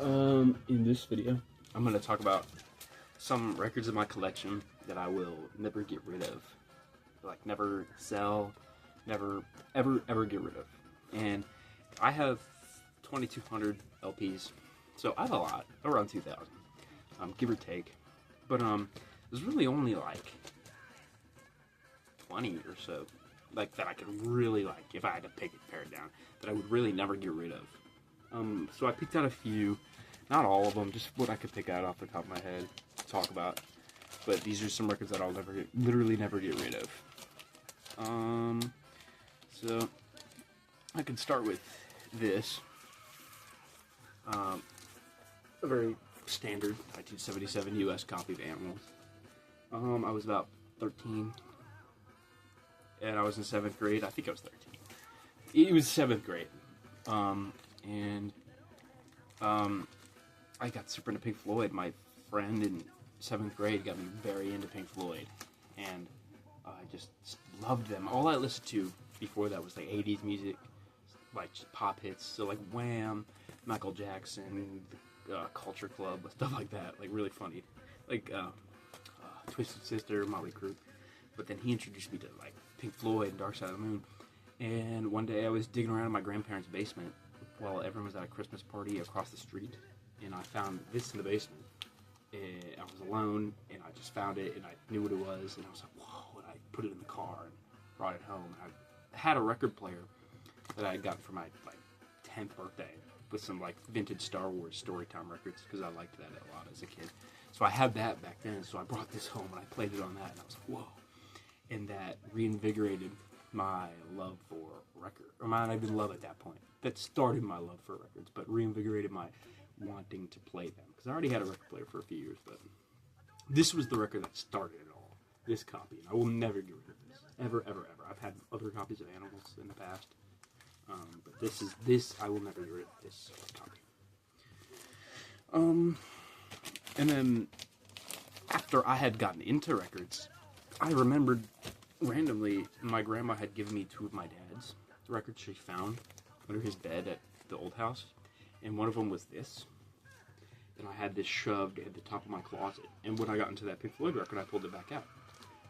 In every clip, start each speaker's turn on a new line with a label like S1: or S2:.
S1: In this video, I'm going to talk about some records in my collection that I will never get rid of. Like, never sell, never, ever get rid of. And I have 2,200 LPs, so I have a lot, around 2,000, give or take. But, there's really only, like, 20 or so, like, that I could really, like, if I had to pick it, pare it down, that I would really never get rid of. So I picked out a few, not all of them, just what I could pick out off the top of my head to talk about. But these are some records that I'll literally never get rid of. So I can start with this. A very standard 1977 US copy of Animals. I was about 13, and I was in 7th grade. I think I was 13. It was 7th grade. I got super into Pink Floyd. My friend in 7th grade got me very into Pink Floyd, and I just loved them. All I listened to before that was like 80s music, like just pop hits, so like Wham, Michael Jackson, Culture Club, stuff like that, like really funny, like Twisted Sister, Motley Crue. But then he introduced me to like Pink Floyd and Dark Side of the Moon, and one day I was digging around in my grandparents' basement while everyone was at a Christmas party across the street, and I found this in the basement. And I was alone, and I just found it, and I knew what it was, and I was like, whoa, and I put it in the car and brought it home. And I had a record player that I had gotten for my, like, 10th birthday with some, like, vintage Star Wars Storytime records, because I liked that a lot as a kid. So I had that back then, so I brought this home, and I played it on that, and I was like, whoa. And that reinvigorated my love for record, or not even love at that point. That started my love for records, but reinvigorated my wanting to play them. Because I already had a record player for a few years, but this was the record that started it all. This copy, and I will never get rid of this. Ever, ever, ever. I've had other copies of Animals in the past, but this, I will never get rid of this copy. And then, after I had gotten into records, I remembered randomly my grandma had given me two of my dad's records she found under his bed at the old house, and one of them was this, and I had this shoved at the top of my closet, and when I got into that Pink Floyd record, I pulled it back out.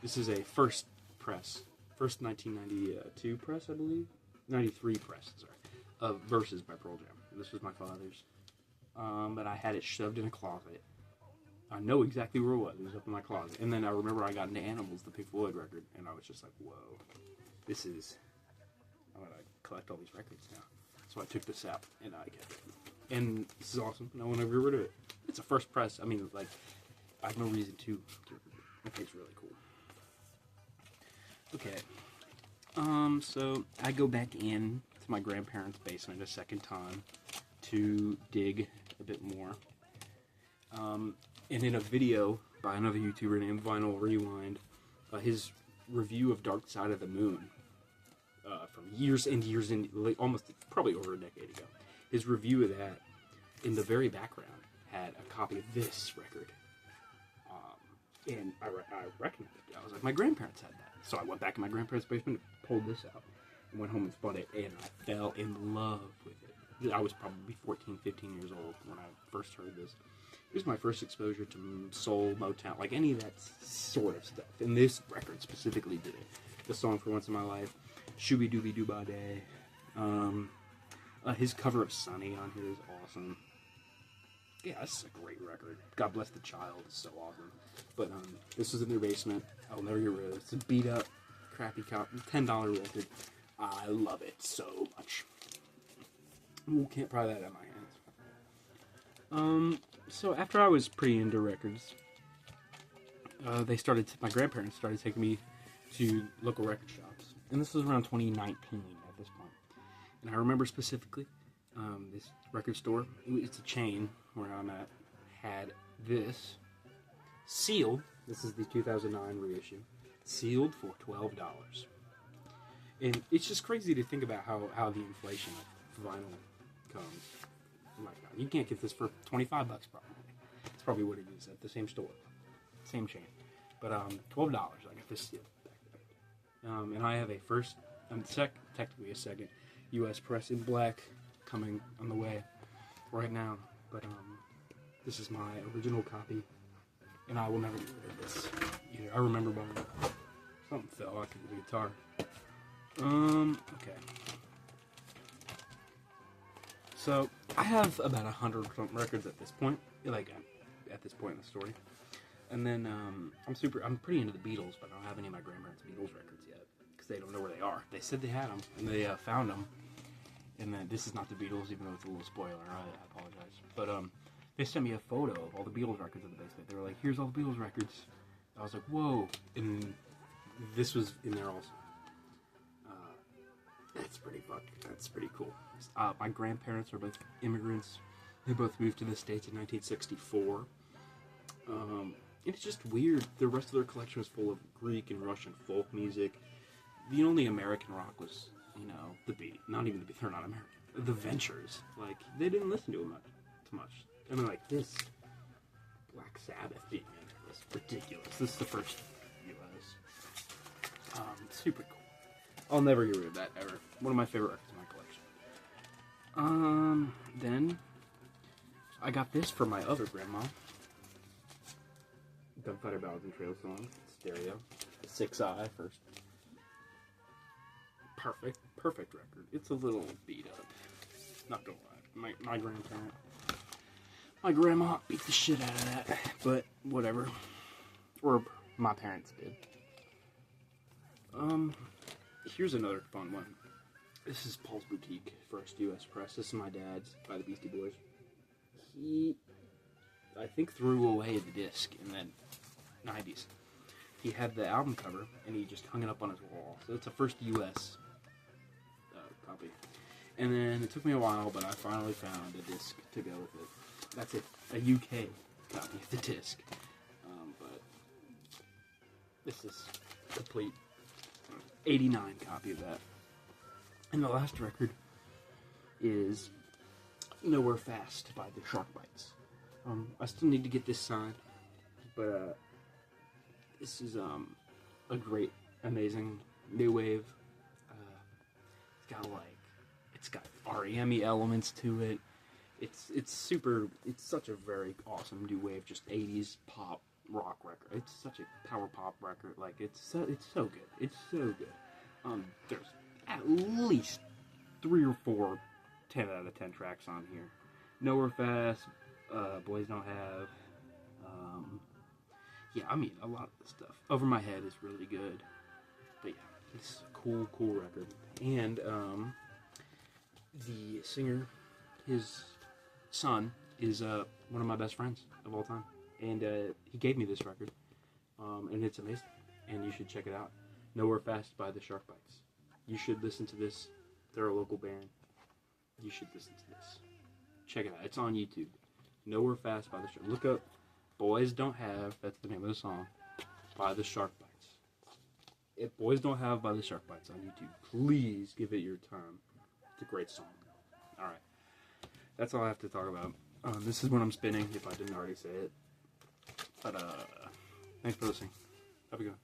S1: This is a first 1992 press, I believe, 93 press, sorry, of Versus by Pearl Jam. This was my father's, but I had it shoved in a closet. I know exactly where it was up in my closet, and then I remember I got into Animals, the Pink Floyd record, and I was just like, whoa, I'm gonna collect all these records now. So I took this out, and I kept it. And this is awesome, and I won't ever get rid of it. It's a first press. I mean, like, I have no reason to get rid of it. I think it's really cool. Okay. So I go back in to my grandparents' basement a second time to dig a bit more. And in a video by another YouTuber named Vinyl Rewind, his review of Dark Side of the Moon, from years and years, like, almost probably over a decade ago. His review of that, in the very background, had a copy of this record. And I recognized it. I was like, my grandparents had that. So I went back in my grandparents' basement and pulled this out and went home and spun it, and I fell in love with it. I was probably 14, 15 years old when I first heard this. It was my first exposure to soul, Motown, like any of that sort of stuff. And this record specifically did it. The song For Once in My Life, Shooby Dooby Doo Ba Day. His cover of Sunny on here is awesome. Yeah, this is a great record. God Bless the Child is so awesome. But this was in their basement. I'll never get rid of it. It's a beat up, crappy copy, $10 record. I love it so much. Ooh, can't pry that out of my hands. So after I was pretty into records, my grandparents started taking me to local record shops. And this was around 2019 at this point. And I remember specifically, this record store, it's a chain where I'm at, had this sealed. This is the 2009 reissue, sealed for $12. And it's just crazy to think about how the inflation of vinyl comes. Oh my God, you can't get this for $25 probably. It's probably what it is at the same store, same chain. But $12, I got this sealed back then. And I have a first, technically a second, U.S. press in black coming on the way right now. But this is my original copy, and I will never get rid of this either. I remember buying it. Something fell out of the guitar. Okay. So I have about 100 records at this point, at this point in the story. And then I'm pretty into the Beatles, but I don't have any of my grandparents' Beatles records yet because they don't know where they are. They said they had them, and they found them. And then this is not the Beatles, even though it's a little spoiler. I apologize, but they sent me a photo of all the Beatles records in the basement. They were like, "Here's all the Beatles records." I was like, "Whoa!" And this was in there also. That's pretty cool. My grandparents are both immigrants. They both moved to the States in 1964. It's just weird. The rest of their collection was full of Greek and Russian folk music. The only American rock was, the Beat. Not even the Beat. They're not American. The Ventures. Like, they didn't listen to it too much. I mean, like, this Black Sabbath beat me was ridiculous. This is the first US. Super cool. I'll never get rid of that, ever. One of my favorite records in my collection. Then I got this for my other grandma. Gunfighter Ballads and Trail Songs, stereo. 6i first. Perfect record. It's a little beat up. Not gonna lie. My grandma beat the shit out of that, but whatever. Or my parents did. Here's another fun one. This is Paul's Boutique, first U.S. press. This is my dad's, by the Beastie Boys. He, I think, threw away the disc in the 90s. He had the album cover, and he just hung it up on his wall. So it's a first U.S. Copy. And then it took me a while, but I finally found a disc to go with it. That's it. A UK copy of the disc. But this is complete 89 copy of that. And the last record is Nowhere Fast by the Shark Bites. I still need to get this signed, but this is a great, amazing new wave. It's got REM-y elements to it. It's such a very awesome new wave, just 80s pop rock record. It's such a power pop record. Like, it's so good. It's so good. There's at least 3 or 4 10 out of 10 tracks on here. Nowhere Fast, Boys Don't Have. Yeah, I mean, a lot of the stuff. Over My Head is really good. But yeah, it's a cool record. And the singer, his son, is one of my best friends of all time. And he gave me this record. And it's amazing. And you should check it out. Nowhere Fast by the Shark Bites. You should listen to this. They're a local band. You should listen to this. Check it out. It's on YouTube. Nowhere Fast by the Shark. Look up Boys Don't Have, that's the name of the song, by the Shark Bites. If Boys Don't Have by the Shark Bites on YouTube, please give it your time. It's a great song. Alright. That's all I have to talk about. This is when I'm spinning, if I didn't already say it. But, thanks for listening. Have a good one.